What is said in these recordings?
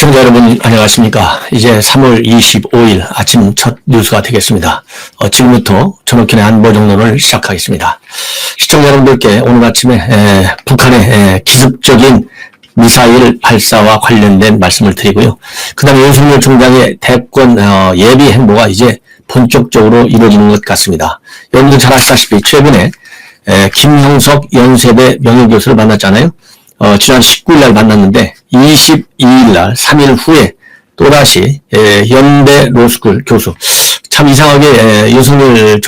시청자 여러분 안녕하십니까. 이제 3월 25일 아침 첫 뉴스가 되겠습니다. 지금부터 전옥현의 안보정론을 시작하겠습니다. 시청자 여러분들께 오늘 아침에 북한의 기습적인 미사일 발사와 관련된 말씀을 드리고요. 그 다음에 윤석열 총장의 대권 예비 행보가 이제 본격적으로 이루어지는 것 같습니다. 여러분들 잘 아시다시피 최근에 김형석 연세대 명예교수를 만났잖아요. 지난 19일 날 만났는데 22일 날 3일 후에 또다시 연대 로스쿨 교수, 참 이상하게 윤석열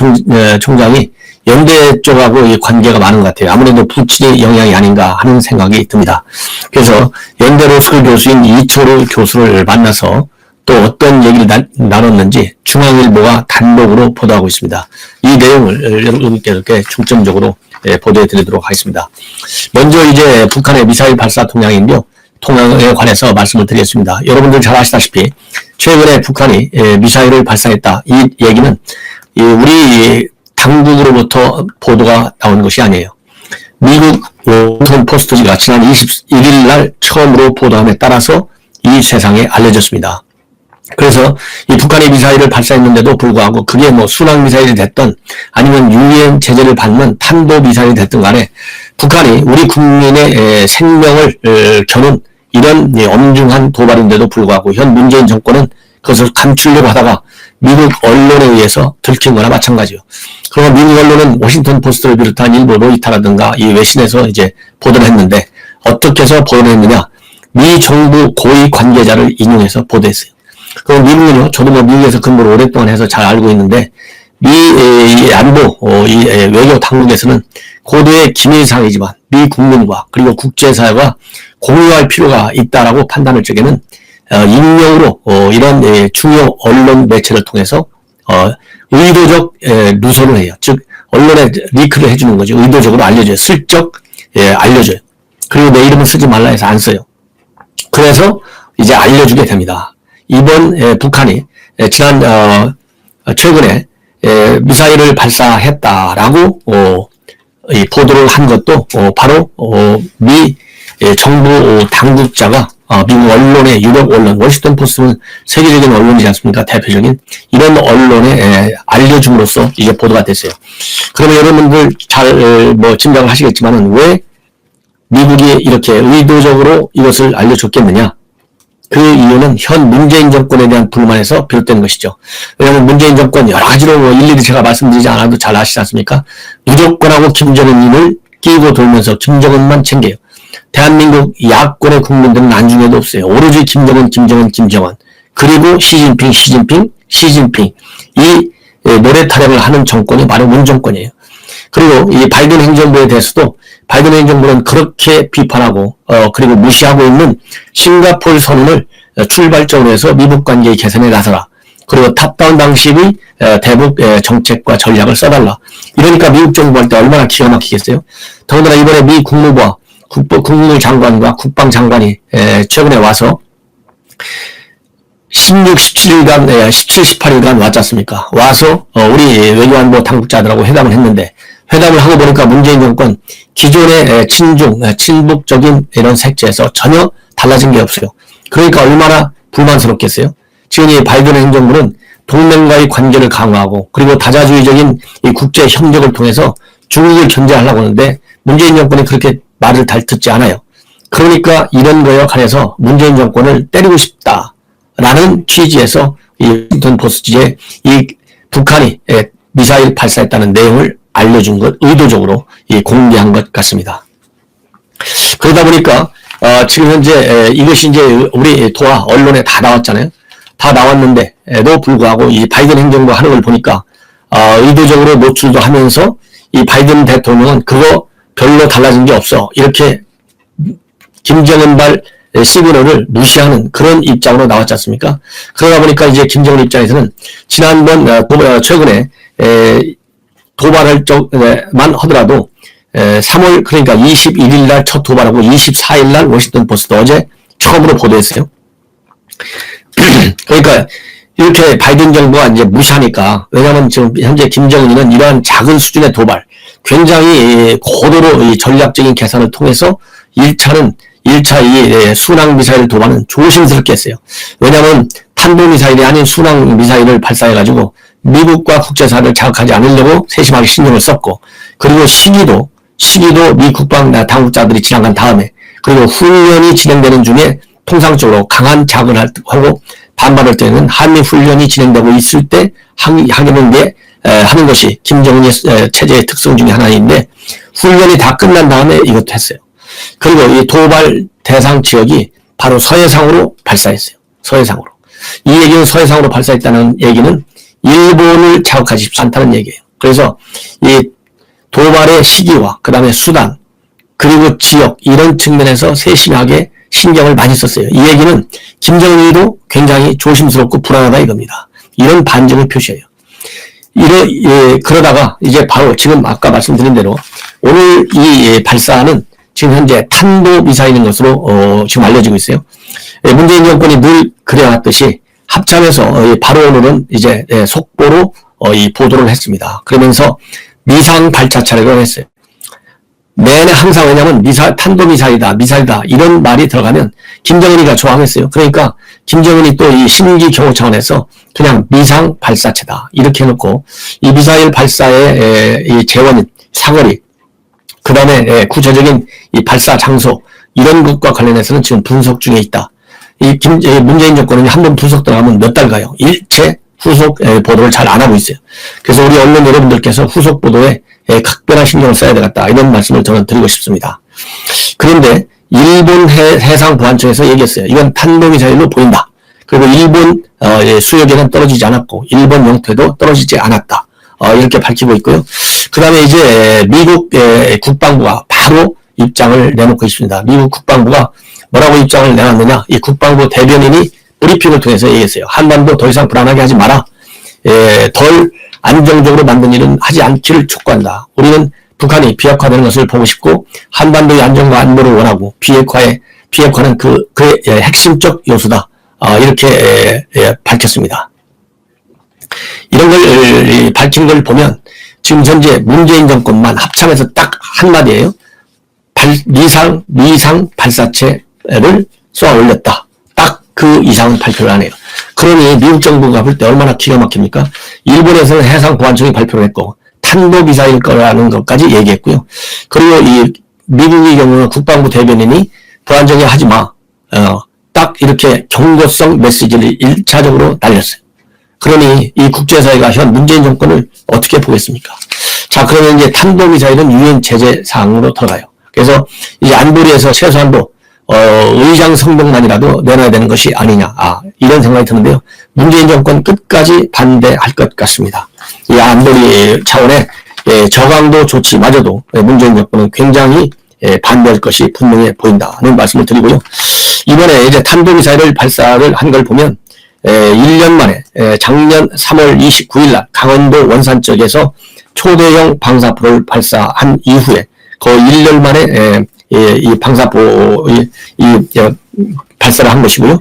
총장이 연대 쪽하고 관계가 많은 것 같아요. 아무래도 부친의 영향이 아닌가 하는 생각이 듭니다. 그래서 연대 로스쿨 교수인 이철우 교수를 만나서 또 어떤 얘기를 나눴는지 중앙일보가 단독으로 보도하고 있습니다. 이 내용을 여러분께 중점적으로 보도해 드리도록 하겠습니다. 먼저 이제 북한의 미사일 발사 동향에 관해서 말씀을 드리겠습니다. 여러분들 잘 아시다시피 최근에 북한이 미사일을 발사했다. 이 얘기는 우리 당국으로부터 보도가 나온 것이 아니에요. 미국 워싱턴 포스트지가 지난 21일 날 처음으로 보도함에 따라서 이 세상에 알려졌습니다. 그래서 이 북한이 미사일을 발사했는데도 불구하고 그게 뭐 순항 미사일이 됐던 아니면 유엔 제재를 받는 탄도 미사일이 됐든 간에 북한이 우리 국민의 생명을 겨눈 이런 엄중한 도발인데도 불구하고 현 문재인 정권은 그것을 감추려고 하다가 미국 언론에 의해서 들킨 거나 마찬가지요. 그러나 미국 언론은 워싱턴 포스트를 비롯한 일부 로이터라든가 이 외신에서 이제 보도를 했는데 어떻게 해서 보도를 했느냐? 미 정부 고위 관계자를 인용해서 보도했어요. 그럼 미국은요, 저도 뭐 미국에서 근무를 오랫동안 해서 잘 알고 있는데, 미 안보, 외교 당국에서는 고도의 기밀사항이지만, 미 국민과 그리고 국제사회가 공유할 필요가 있다라고 판단할 적에는, 익명으로, 이런 중요 언론 매체를 통해서, 의도적 누설을 해요. 즉, 언론에 리크를 해주는 거죠. 의도적으로 알려줘요. 슬쩍, 알려줘요. 그리고 내 이름을 쓰지 말라 해서 안 써요. 그래서 이제 알려주게 됩니다. 이번 북한이 지난 최근에 미사일을 발사했다라고 이 보도를 한 것도 바로 미 정부 당국자가 미국 언론의 유력 언론 워싱턴 포스트는 세계적인 언론이지 않습니까? 대표적인 이런 언론에 알려줌으로써 이게 보도가 됐어요. 그러면 여러분들 잘 짐작을 하시겠지만은 왜 미국이 이렇게 의도적으로 이것을 알려줬겠느냐? 그 이유는 현 문재인 정권에 대한 불만에서 비롯된 것이죠. 왜냐하면 문재인 정권 여러 가지로 일일이 제가 말씀드리지 않아도 잘 아시지 않습니까? 무조건하고 김정은님을 끼고 돌면서 김정은만 챙겨요. 대한민국 야권의 국민들은 안중에도 없어요. 오로지 김정은. 그리고 시진핑. 이 노래 타령을 하는 정권이 바로 문 정권이에요. 그리고 이 바이든 행정부에 대해서도 바이든 행정부는 그렇게 비판하고 그리고 무시하고 있는 싱가포르 선언을 출발점으로 해서 미북 관계의 개선에 나서라. 그리고 탑다운 방식의 대북 정책과 전략을 써달라. 이러니까 미국 정부 할 때 얼마나 기가 막히겠어요. 더군다나 이번에 미 국무부와 국무장관과 국방장관이 최근에 와서 16, 17일간, 17, 18일간 왔지 않습니까? 와서 우리 외교안보 당국자들하고 회담을 했는데 회담을 하고 보니까 문재인 정권 기존의 친북적인 이런 색채에서 전혀 달라진 게 없어요. 그러니까 얼마나 불만스럽겠어요. 지금 이 바이든 행정부는 동맹과의 관계를 강화하고 그리고 다자주의적인 이 국제 협력을 통해서 중국을 견제하려고 하는데 문재인 정권이 그렇게 말을 잘 듣지 않아요. 그러니까 이런 거에 관해서 문재인 정권을 때리고 싶다라는 취지에서 이 워싱턴 포스트지에 이 북한이 미사일 발사했다는 내용을 알려준 것, 의도적으로 공개한 것 같습니다. 그러다 보니까, 지금 현재, 이것이 이제 우리 도하 언론에 다 나왔잖아요. 다 나왔는데도 불구하고 이 바이든 행정부 하는 걸 보니까, 의도적으로 노출도 하면서 이 바이든 대통령은 그거 별로 달라진 게 없어. 이렇게 김정은발 시그널을 무시하는 그런 입장으로 나왔지 않습니까? 그러다 보니까 이제 김정은 입장에서는 지난번, 최근에, 도발할 적만 하더라도 3월 그러니까 21일 날 첫 도발하고 24일 날 워싱턴 포스트 어제 처음으로 보도했어요. 그러니까 이렇게 바이든 정부가 이제 무시하니까 왜냐하면 지금 현재 김정은이는 이러한 작은 수준의 도발 굉장히 고도로 이 전략적인 계산을 통해서 1차는 1차 이 순항 미사일 도발은 조심스럽게 했어요. 왜냐하면 탄도미사일이 아닌 순항 미사일을 발사해가지고 미국과 국제사를 자극하지 않으려고 세심하게 신경을 썼고, 그리고 시기도 미 국방 당국자들이 지나간 다음에, 그리고 훈련이 진행되는 중에 통상적으로 강한 자극을 하고 반발할 때는 한미 훈련이 진행되고 있을 때 하는 것이 김정은의 체제의 특성 중에 하나인데, 훈련이 다 끝난 다음에 이것도 했어요. 그리고 이 도발 대상 지역이 바로 서해상으로 발사했어요. 서해상으로. 이 얘기는 서해상으로 발사했다는 얘기는 일본을 자극하지 않다는 얘기예요. 그래서 이 도발의 시기와 그 다음에 수단 그리고 지역 이런 측면에서 세심하게 신경을 많이 썼어요. 이 얘기는 김정일도 굉장히 조심스럽고 불안하다 이겁니다. 이런 반증을 표시해요. 그러다가 이제 바로 지금 아까 말씀드린 대로 오늘 이 발사는 지금 현재 탄도미사일인 것으로 지금 알려지고 있어요. 문재인 정권이 늘 그래왔듯이 합참에서 바로 오늘은 이제 속보로 이 보도를 했습니다. 그러면서 미상 발사 차례를 했어요. 내내 항상 왜냐면 탄도미사일이다, 미사일이다 이런 말이 들어가면 김정은이가 저항했어요. 그러니까 김정은이 또 이 심기 경호 차원에서 그냥 미상 발사체다 이렇게 해놓고 이 미사일 발사의 이 재원, 사거리, 그 다음에 구체적인 이 발사 장소 이런 것과 관련해서는 지금 분석 중에 있다. 문재인 정권은 한번 분석 들어가면 몇 달 가요. 일체 후속 보도를 잘 안 하고 있어요. 그래서 우리 언론 여러분들께서 후속 보도에 각별한 신경을 써야 되겠다 이런 말씀을 저는 드리고 싶습니다. 그런데 일본 해상보안청에서 얘기했어요. 이건 탄도미사일로 보인다. 그리고 일본 수역에는 떨어지지 않았고 일본 영토에도 떨어지지 않았다. 이렇게 밝히고 있고요. 그 다음에 이제 미국 국방부가 바로 입장을 내놓고 있습니다. 미국 국방부가 뭐라고 입장을 내놨느냐? 이 국방부 대변인이 브리핑을 통해서 얘기했어요. 한반도 더 이상 불안하게 하지 마라. 덜 안정적으로 만든 일은 하지 않기를 촉구한다. 우리는 북한이 비핵화되는 것을 보고 싶고 한반도의 안정과 안보를 원하고 비핵화는 그의 핵심적 요소다. 이렇게 밝혔습니다. 이런 걸 밝힌 걸 보면 지금 현재 문재인 정권만 합참에서 딱 한마디예요. 미상 발사체를 쏘아 올렸다. 딱 그 이상 발표를 안 해요. 그러니 미국 정부가 볼 때 얼마나 기가 막힙니까? 일본에서는 해상보안청이 발표를 했고 탄도미사일 거라는 것까지 얘기했고요. 그리고 이 미국의 경우는 국방부 대변인이 불안정해 하지 마. 딱 이렇게 경고성 메시지를 1차적으로 날렸어요. 그러니 이 국제사회가 현 문재인 정권을 어떻게 보겠습니까? 자, 그러면 이제 탄도미사일은 유엔 제재 사항으로 들어가요. 그래서 이제 안보리에서 최소한도 의장 성명만이라도 내놔야 되는 것이 아니냐. 이런 생각이 드는데요. 문재인 정권 끝까지 반대할 것 같습니다. 이 안보리 차원의 저강도 조치마저도 문재인 정권은 굉장히 반대할 것이 분명해 보인다는 말씀을 드리고요. 이번에 이제 탄도미사일을 발사를 한 걸 보면 1년 만에 작년 3월 29일 날 강원도 원산 쪽에서 초대형 방사포를 발사한 이후에 거의 1년 만에 이 방사포 발사를 한 것이고요.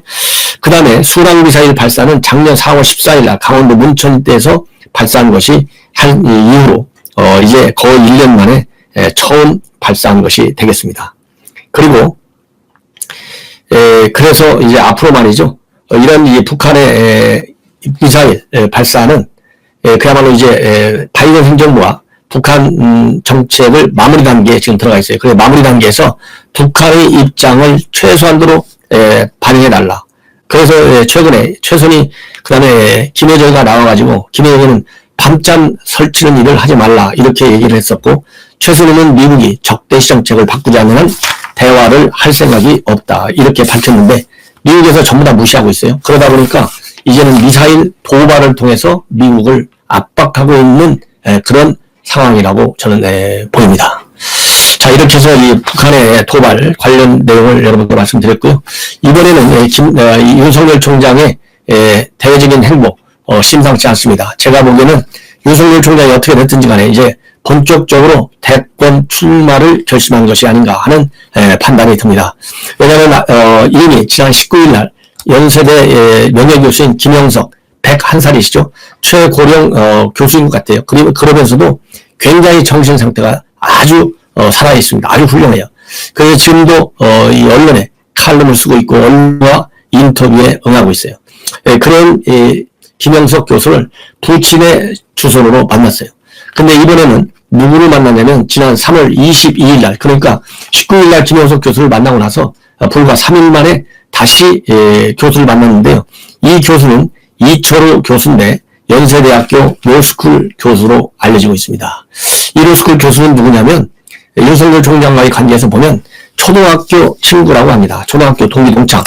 그 다음에 순항미사일 발사는 작년 4월 14일 날 강원도 문천대에서 발사한 것이 한 이후로 이제 거의 1년 만에 처음 발사한 것이 되겠습니다. 그리고 그래서 이제 앞으로 말이죠. 이런 이 북한의 미사일 발사는 그야말로 이제 바이든 행정부와 북한 정책을 마무리 단계에 지금 들어가 있어요. 그래서 마무리 단계에서 북한의 입장을 최소한도로 반영해달라. 그래서 최근에 최선희 그다음에 김여정이가 나와가지고 김여정은 밤잠 설치는 일을 하지 말라 이렇게 얘기를 했었고 최선희는 미국이 적대시 정책을 바꾸지 않는 한 대화를 할 생각이 없다 이렇게 밝혔는데 미국에서 전부 다 무시하고 있어요. 그러다 보니까 이제는 미사일 도발을 통해서 미국을 압박하고 있는 그런 상황이라고 저는 보입니다. 자, 이렇게 해서 이 북한의 도발 관련 내용을 여러분께 말씀드렸고요. 이번에는 윤석열 총장의 대외적인 행보 심상치 않습니다. 제가 보기에는 윤석열 총장이 어떻게 됐든지 간에 이제 본격적으로 대권 출마를 결심한 것이 아닌가 하는 판단이 듭니다. 왜냐하면 이미 지난 19일 날 연세대 명예교수인 김영석 101살이시죠. 최고령 교수인 것 같아요. 그러면서도 굉장히 정신 상태가 아주 살아있습니다. 아주 훌륭해요. 그래서 지금도 이 언론에 칼럼을 쓰고 있고 언론과 인터뷰에 응하고 있어요. 그런 김영석 교수를 푸틴의 주선으로 만났어요. 근데 이번에는 누구를 만나냐면 지난 3월 22일 날, 그러니까 19일 날 김영석 교수를 만나고 나서 불과 3일 만에 다시 교수를 만났는데요. 이 교수는 이철우 교수인데 연세대학교 로스쿨 교수로 알려지고 있습니다. 이 로스쿨 교수는 누구냐면 윤석열 총장과의 관계에서 보면 초등학교 친구라고 합니다. 초등학교 동기 동창.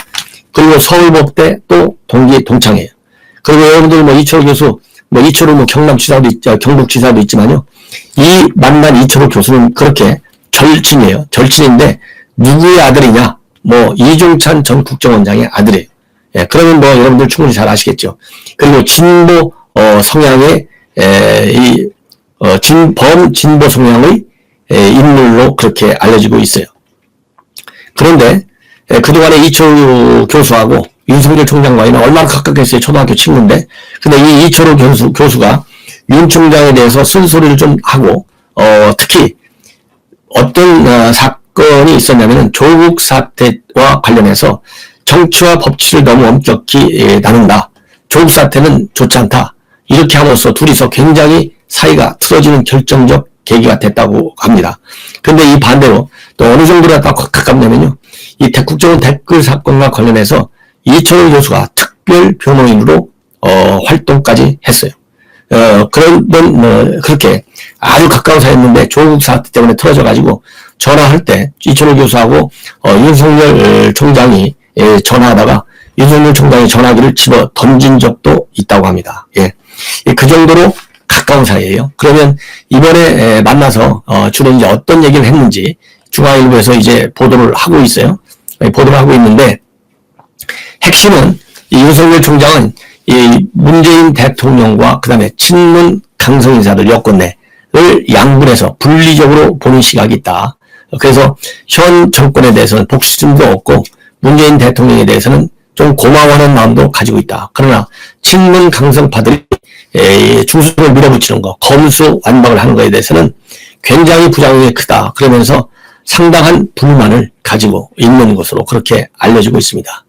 그리고 서울법대 또 동기 동창이에요. 그리고 여러분들 이철우 교수, 이철우 경남지사도 있죠, 경북지사도 있지만요. 이 만난 이철우 교수는 그렇게 절친이에요. 절친인데 누구의 아들이냐? 이종찬 전 국정원장의 아들이에요. 그러면 여러분들 충분히 잘 아시겠죠. 그리고 진보 성향의 진보 성향의 인물로 그렇게 알려지고 있어요. 그런데 그동안에 이철우 교수하고 윤석열 총장과는 얼마나 가깝겠어요. 초등학교 친구인데. 근데 이 이철우 교수가 윤 총장에 대해서 쓴소리를 좀 하고 특히 어떤 사건이 있었냐면은 조국 사태와 관련해서 정치와 법치를 너무 엄격히 나눈다. 조국 사태는 좋지 않다. 이렇게 함으로써 둘이서 굉장히 사이가 틀어지는 결정적 계기가 됐다고 합니다. 근데 이 반대로 또 어느 정도로 가깝냐면요. 이 국정원 댓글 사건과 관련해서 이철우 교수가 특별 변호인으로 활동까지 했어요. 그렇게 아주 가까운 사이였는데 조국 사태 때문에 틀어져가지고 전화할 때 이철우 교수하고 윤석열 총장이 전화하다가 윤석열 총장의 전화기를 집어 던진 적도 있다고 합니다. 그 정도로 가까운 사이예요. 그러면 이번에 만나서 주로 이제 어떤 얘기를 했는지 중앙일보에서 이제 보도를 하고 있어요. 보도를 하고 있는데 핵심은 이 윤석열 총장은 이 문재인 대통령과 그다음에 친문 강성 인사들 여권 내를 양분해서 분리적으로 보는 시각이 있다. 그래서 현 정권에 대해서는 복수심도 없고 문재인 대통령에 대해서는 좀 고마워하는 마음도 가지고 있다. 그러나 친문 강성파들이 중수를 밀어붙이는 거, 검수 완박을 하는 것에 대해서는 굉장히 부작용이 크다. 그러면서 상당한 불만을 가지고 있는 것으로 그렇게 알려지고 있습니다.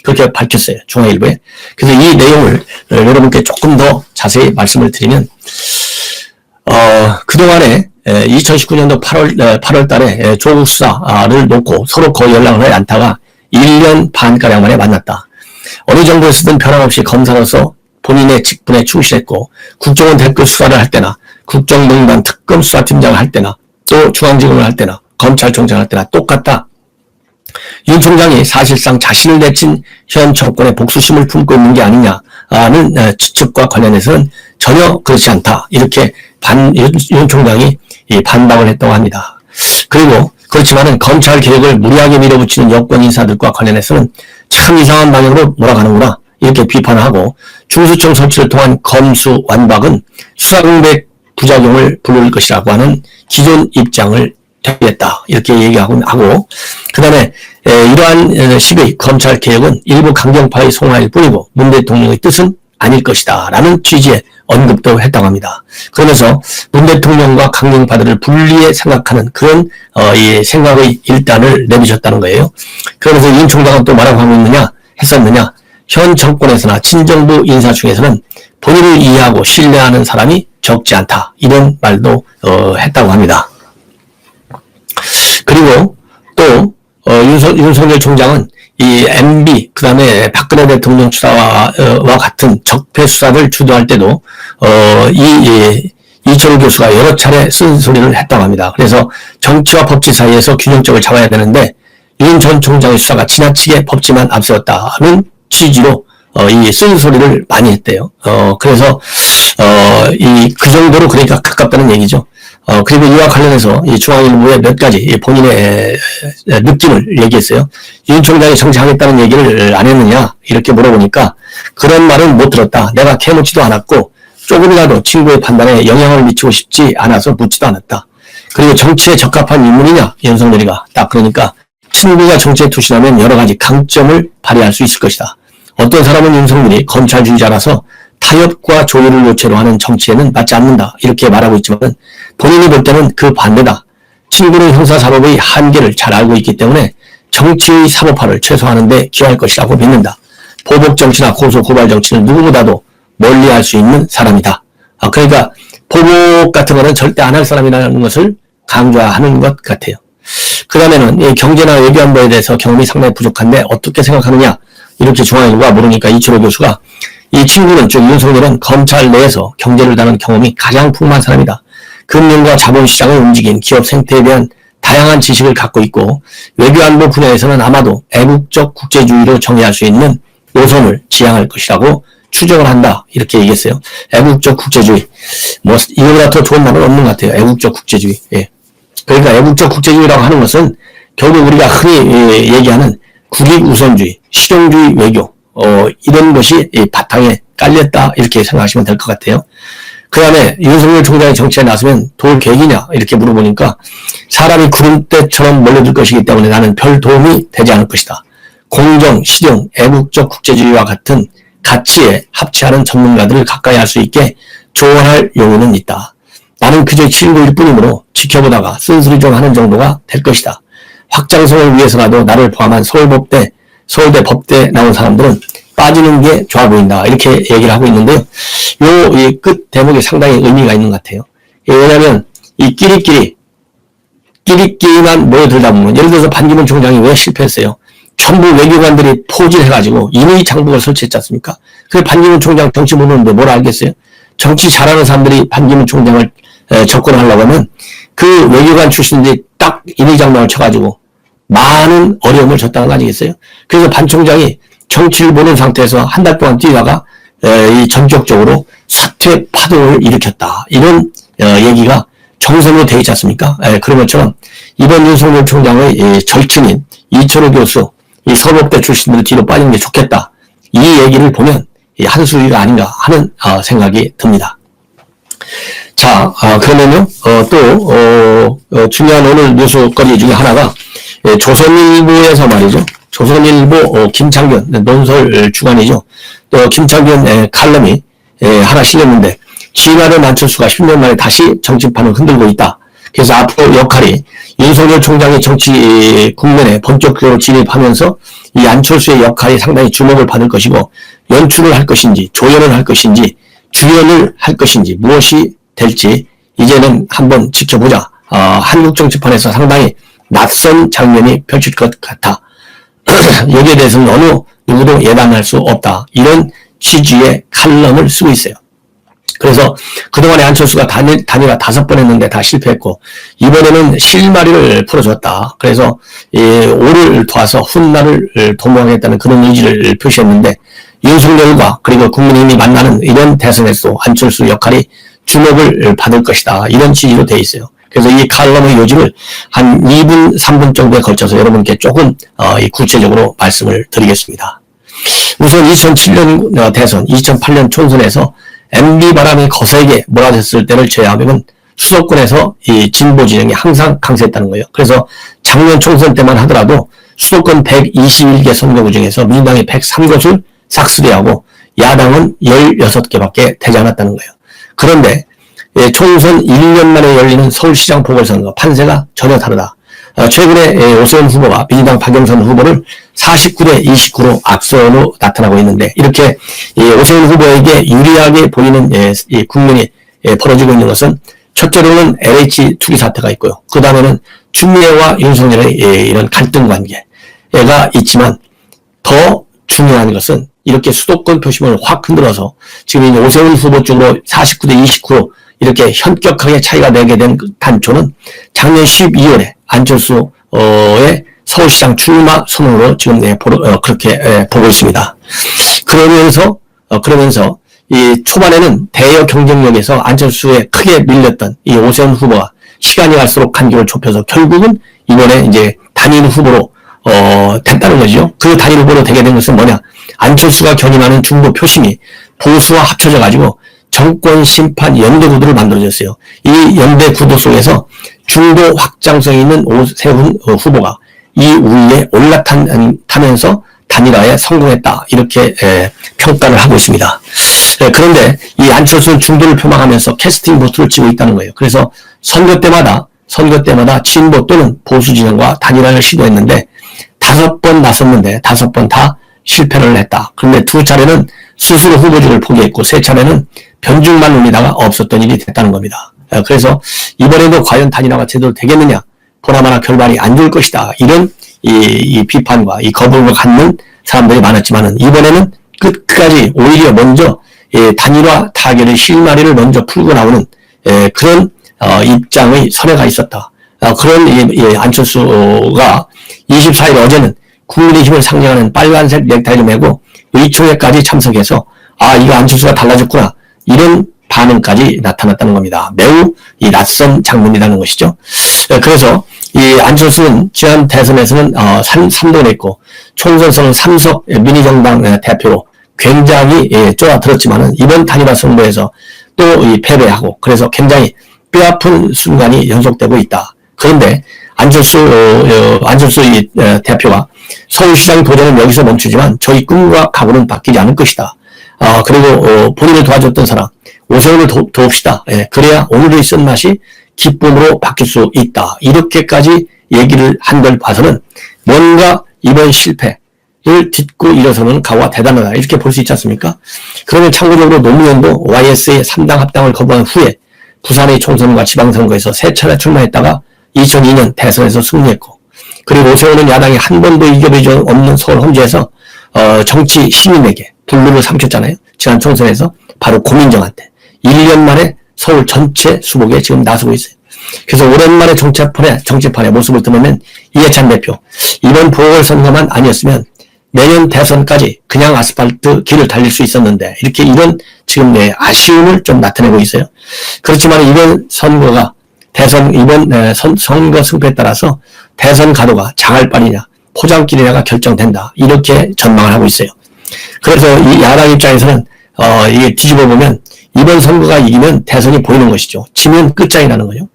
그렇게 밝혔어요. 중앙일보에. 그래서 이 내용을 여러분께 조금 더 자세히 말씀을 드리면, 그동안에 2019년도 8월 달에 조국 수사를 놓고 서로 거의 연락을 하지 않다가 1년 반가량 만에 만났다. 어느 정부에서든 변함없이 검사로서 본인의 직분에 충실했고 국정원 댓글 수사를 할 때나 국정농단 특검 수사팀장을 할 때나 또 중앙지검을 할 때나 검찰총장을 할 때나 똑같다. 윤 총장이 사실상 자신을 내친 현 정권의 복수심을 품고 있는 게 아니냐는 추측과 관련해서는 전혀 그렇지 않다. 이렇게 윤 총장이 반박을 했다고 합니다. 그리고 그렇지만은 검찰 개혁을 무리하게 밀어붙이는 여권 인사들과 관련해서는 참 이상한 방향으로 몰아가는구나. 이렇게 비판을 하고 중수청 설치를 통한 검수 완박은 수사공백 부작용을 부를 것이라고 하는 기존 입장을 퇴비했다. 이렇게 얘기하고 그 다음에 이러한 시의 검찰 개혁은 일부 강경파의 송화일 뿐이고 문 대통령의 뜻은 아닐 것이다. 라는 취지의 언급도 했다고 합니다. 그러면서 문 대통령과 강경파들을 분리해 생각하는 그런 이 생각의 일단을 내비쳤다는 거예요. 그러면서 윤 총장은 또 뭐라고 하고 했었느냐. 현 정권에서나 친정부 인사 중에서는 본인을 이해하고 신뢰하는 사람이 적지 않다. 이런 말도 했다고 합니다. 그리고 또 윤석열 총장은 이 MB 그다음에 박근혜 대통령 수사와 같은 적폐 수사를 주도할 때도 이철우 교수가 여러 차례 쓴소리를 했다고 합니다. 그래서 정치와 법치 사이에서 균형점을 잡아야 되는데 윤 전 총장의 수사가 지나치게 법치만 앞세웠다는 취지로 이 쓴소리를 많이 했대요. 그래서 그 정도로 그러니까 가깝다는 얘기죠. 그리고 이와 관련해서 이 중앙일보에 몇 가지 본인의 느낌을 얘기했어요. 윤 총장이 정치하겠다는 얘기를 안 했느냐 이렇게 물어보니까 그런 말은 못 들었다. 내가 캐묻지도 않았고 조금이라도 친구의 판단에 영향을 미치고 싶지 않아서 묻지도 않았다. 그리고 정치에 적합한 인물이냐 윤석열이가 딱 그러니까 친구가 정치에 투신하면 여러 가지 강점을 발휘할 수 있을 것이다. 어떤 사람은 윤석열이 검찰주의자라서 타협과 조율을 요체로 하는 정치에는 맞지 않는다. 이렇게 말하고 있지만 본인이 볼 때는 그 반대다. 친구는 형사사법의 한계를 잘 알고 있기 때문에 정치의 사법화를 최소화하는 데 기여할 것이라고 믿는다. 보복정치나 고소고발정치는 누구보다도 멀리할 수 있는 사람이다. 그러니까 보복 같은 거는 절대 안 할 사람이라는 것을 강조하는 것 같아요. 그 다음에는 경제나 외교안보에 대해서 경험이 상당히 부족한데 어떻게 생각하느냐 이렇게 중앙일보가 물으니까 이철호 교수가 이 친구는 즉 윤석열은 검찰 내에서 경제를 다룬 경험이 가장 풍부한 사람이다. 금융과 자본시장을 움직인 기업 생태에 대한 다양한 지식을 갖고 있고 외교안보 분야에서는 아마도 애국적 국제주의로 정의할 수 있는 노선을 지향할 것이라고 추정을 한다. 이렇게 얘기했어요. 애국적 국제주의. 뭐 이거보다 더 좋은 말은 없는 것 같아요. 애국적 국제주의. 예. 그러니까 애국적 국제주의라고 하는 것은 결국 우리가 흔히 얘기하는 국익우선주의, 실용주의 외교 이런 것이 바탕에 깔렸다 이렇게 생각하시면 될 것 같아요. 그 다음에 윤석열 총장이 정치에 나서면 도울 계획이냐 이렇게 물어보니까 사람이 구름대처럼 몰려들 것이기 때문에 나는 별 도움이 되지 않을 것이다. 공정, 실용, 애국적 국제주의와 같은 가치에 합치하는 전문가들을 가까이 할 수 있게 조언할 용의는 있다. 나는 그저 친구일 뿐이므로 지켜보다가 쓴소리 좀 하는 정도가 될 것이다. 확장성을 위해서라도 나를 포함한 서울대 법대 나온 사람들은 빠지는 게 좋아 보인다. 이렇게 얘기를 하고 있는데요. 요 끝 대목이 상당히 의미가 있는 것 같아요. 왜냐하면 이 끼리끼리만 모여들다 보면 예를 들어서 반기문 총장이 왜 실패했어요? 전부 외교관들이 포진해가지고 인의 장벽을 설치했지 않습니까? 그래서 반기문 총장 정치 모르는데 뭘 알겠어요? 정치 잘하는 사람들이 반기문 총장을 접근하려고 하면 그 외교관 출신들이 딱 인의 장벽을 쳐가지고 많은 어려움을 줬다는 거 아니겠어요? 그래서 반 총장이 정치를 모르는 상태에서 한 달 동안 뛰다가 이 전격적으로 사퇴 파동을 일으켰다. 이런 얘기가 정선으로 되어 있지 않습니까? 그런 것처럼 이번 윤석열 총장의 절친인 이철호 교수, 이 서울대 출신들이 뒤로 빠지는 게 좋겠다. 이 얘기를 보면 한수위가 아닌가 하는 생각이 듭니다. 자, 그러면요, 중요한 오늘 뉴스거리 중에 하나가 조선일보에서 말이죠. 조선일보 김창균 논설 주간이죠. 또 김창균 칼럼이 하나 실렸는데 진화를 안철수가 10년 만에 다시 정치판을 흔들고 있다. 그래서 앞으로 역할이 윤석열 총장이 정치 국면에 본격적으로 진입하면서 이 안철수의 역할이 상당히 주목을 받을 것이고 연출을 할 것인지 조연을 할 것인지 주연을 할 것인지 무엇이 될지 이제는 한번 지켜보자. 한국 정치판에서 상당히 낯선 장면이 펼칠 것 같아. 여기에 대해서는 어느 누구도 예단할 수 없다. 이런 취지의 칼럼을 쓰고 있어요. 그래서 그동안에 안철수가 단일화 5번 했는데 다 실패했고 이번에는 실마리를 풀어줬다. 그래서 오를 도와서 훗날을 도모하겠다는 그런 의지를 표시했는데 윤석열과 그리고 국민의힘이 만나는 이런 대선에서 안철수 역할이 주목을 받을 것이다. 이런 취지로 되어 있어요. 그래서 이 칼럼의 요지를 한 2분, 3분 정도에 걸쳐서 여러분께 조금 구체적으로 말씀을 드리겠습니다. 우선 2007년 대선, 2008년 총선에서 MB 바람이 거세게 몰아쳤을 때를 제외하면 수도권에서 이 진보 진영이 항상 강세했다는 거예요. 그래서 작년 총선 때만 하더라도 수도권 121개 선거구 중에서 민주당이 103곳을 삭스리하고 야당은 16개밖에 되지 않았다는 거예요. 그런데 총선 1년 만에 열리는 서울시장 보궐선거 판세가 전혀 다르다. 최근에 오세훈 후보가 민주당 박영선 후보를 49대 29로 앞서로 나타나고 있는데 이렇게 오세훈 후보에게 유리하게 보이는 국면이 벌어지고 있는 것은 첫째로는 LH 투기 사태가 있고요. 그 다음에는 추미애와 윤석열의 이런 갈등 관계가 있지만 더 중요한 것은 이렇게 수도권 표심을 확 흔들어서 지금 오세훈 후보 쪽으로 49대 29로 이렇게 현격하게 차이가 나게 된 단초는 작년 12월에 안철수의 서울시장 출마 선언으로 지금 그렇게 보고 있습니다. 그러면서 이 초반에는 대여 경쟁력에서 안철수에 크게 밀렸던 이 오세훈 후보가 시간이 갈수록 간격을 좁혀서 결국은 이번에 이제 단일 후보로 됐다는 거죠. 그 단일 후보로 되게 된 것은 뭐냐? 안철수가 견인하는 중도 표심이 보수와 합쳐져 가지고 정권 심판 연대 구도를 만들어졌어요. 이 연대 구도 속에서 중도 확장성 있는 오세훈 후보가 이 우위에 올라타면서 단일화에 성공했다. 이렇게 평가를 하고 있습니다. 그런데 이 안철수는 중도를 표방하면서 캐스팅 보트를 치고 있다는 거예요. 그래서 선거 때마다 선거 때마다 진보 또는 보수 진영과 단일화를 시도했는데 5번 나섰는데 5번 다 실패를 했다. 그런데 2차례는 스스로 후보직을 포기했고 3차례는 변죽만 올리다가 없었던 일이 됐다는 겁니다. 그래서 이번에도 과연 단일화가 제대로 되겠느냐, 보나마나 결말이 안 좋을 것이다, 이런 이 비판과 이 거부감을 갖는 사람들이 많았지만은 이번에는 끝까지 오히려 먼저 단일화 타결의 실마리를 먼저 풀고 나오는 그런 입장의 선회가 있었다. 그런 안철수가 24일 어제는 국민의힘을 상징하는 빨간색 넥타이를 메고 의총회까지 참석해서 이거 안철수가 달라졌구나, 이런 반응까지 나타났다는 겁니다. 매우 낯선 장면이라는 것이죠. 그래서 이 안철수는 지난 대선에서는 3도 냈고 총선에서는 3석 미니정당 대표로 굉장히 쪼아들었지만은 이번 단일화 선거에서 또 패배하고, 그래서 굉장히 뼈아픈 순간이 연속되고 있다. 그런데 안철수 대표가 서울시장 도전은 여기서 멈추지만 저희 꿈과 각오는 바뀌지 않을 것이다. 그리고 본인을 도와줬던 사람 오세훈을 도웁시다. 그래야 오늘의 쓴맛이 기쁨으로 바뀔 수 있다. 이렇게까지 얘기를 한 걸 봐서는 뭔가 이번 실패를 딛고 일어서는 각오가 대단하다, 이렇게 볼 수 있지 않습니까? 그러면 참고적으로 노무현도 YS의 3당 합당을 거부한 후에 부산의 총선과 지방선거에서 3차례 출마했다가 2002년 대선에서 승리했고, 그리고 오세훈은 야당이 한 번도 이겨본 적 없는 서울 험지에서 정치 시민에게 불루를 삼켰잖아요. 지난 총선에서 바로 고민정한테 1년 만에 서울 전체 수복에 지금 나서고 있어요. 그래서 오랜만에 정치판에 모습을 드러낸 이해찬 대표, 이번 보궐선거만 아니었으면 내년 대선까지 그냥 아스팔트 길을 달릴 수 있었는데, 이런 지금 아쉬움을 좀 나타내고 있어요. 그렇지만 이번 선거가 이번 선거 승패에 따라서 대선 가도가 장할 바리냐 포장길이냐가 결정된다, 이렇게 전망을 하고 있어요. 그래서 이 야당 입장에서는 이게 뒤집어 보면 이번 선거가 이기면 대선이 보이는 것이죠. 지면 끝장이라는 거죠.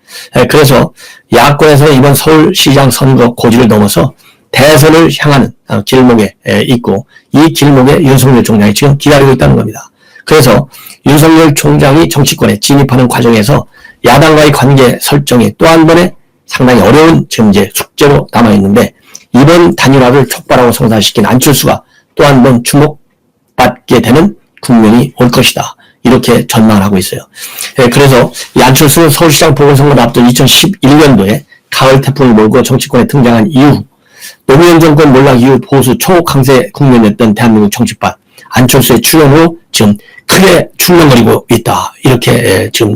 그래서 야권에서는 이번 서울시장 선거 고지를 넘어서 대선을 향하는 길목에 있고, 이 길목에 윤석열 총장이 지금 기다리고 있다는 겁니다. 그래서 윤석열 총장이 정치권에 진입하는 과정에서 야당과의 관계 설정이 또 한 번의 상당히 어려운 지금 이제 숙제로 남아있는데, 이번 단일화를 촉발하고 성사시킨 안철수가 또 한 번 주목받게 되는 국면이 올 것이다, 이렇게 전망을 하고 있어요. 그래서 이 안철수는 서울시장 보궐선거를 앞둔 2011년도에 가을 태풍을 몰고 정치권에 등장한 이후 노무현 정권 몰락 이후 보수 초강세 국면이었던 대한민국 정치판, 안철수의 출연으로 지금 크게 출렁거리고 있다, 이렇게 지금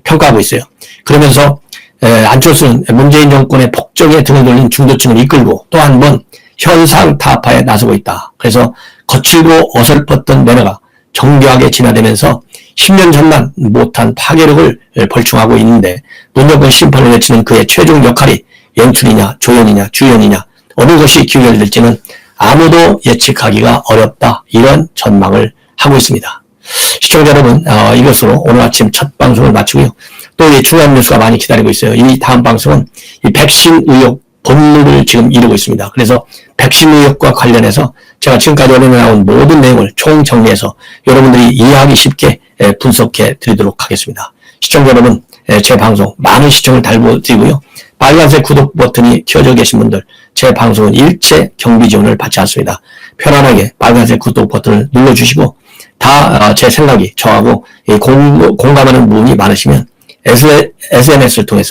평가하고 있어요. 그러면서 안철수는 문재인 정권의 폭정에 등을 돌린 중도층을 이끌고 또 한 번 현상 타파에 나서고 있다. 그래서 거칠고 어설펐던 매너가 정교하게 진화되면서 10년 전만 못한 파괴력을 벌충하고 있는데, 문정권 심판을 외치는 그의 최종 역할이 연출이냐 조연이냐 주연이냐 어느 것이 귀결될지는 아무도 예측하기가 어렵다, 이런 전망을 하고 있습니다. 시청자 여러분, 이것으로 오늘 아침 첫 방송을 마치고요. 또 이 중요한 뉴스가 많이 기다리고 있어요. 이 다음 방송은 이 백신 의혹 본물을 지금 이루고 있습니다. 그래서 백신 의혹과 관련해서 제가 지금까지 오늘 나온 모든 내용을 총정리해서 여러분들이 이해하기 쉽게 분석해 드리도록 하겠습니다. 시청자 여러분, 제 방송 많은 시청을 달궈드리고요. 빨간색 구독 버튼이 켜져 계신 분들, 제 방송은 일체 경비 지원을 받지 않습니다. 편안하게 빨간색 구독 버튼을 눌러주시고, 다 제 생각이 저하고 공감하는 부분이 많으시면 SNS를 통해서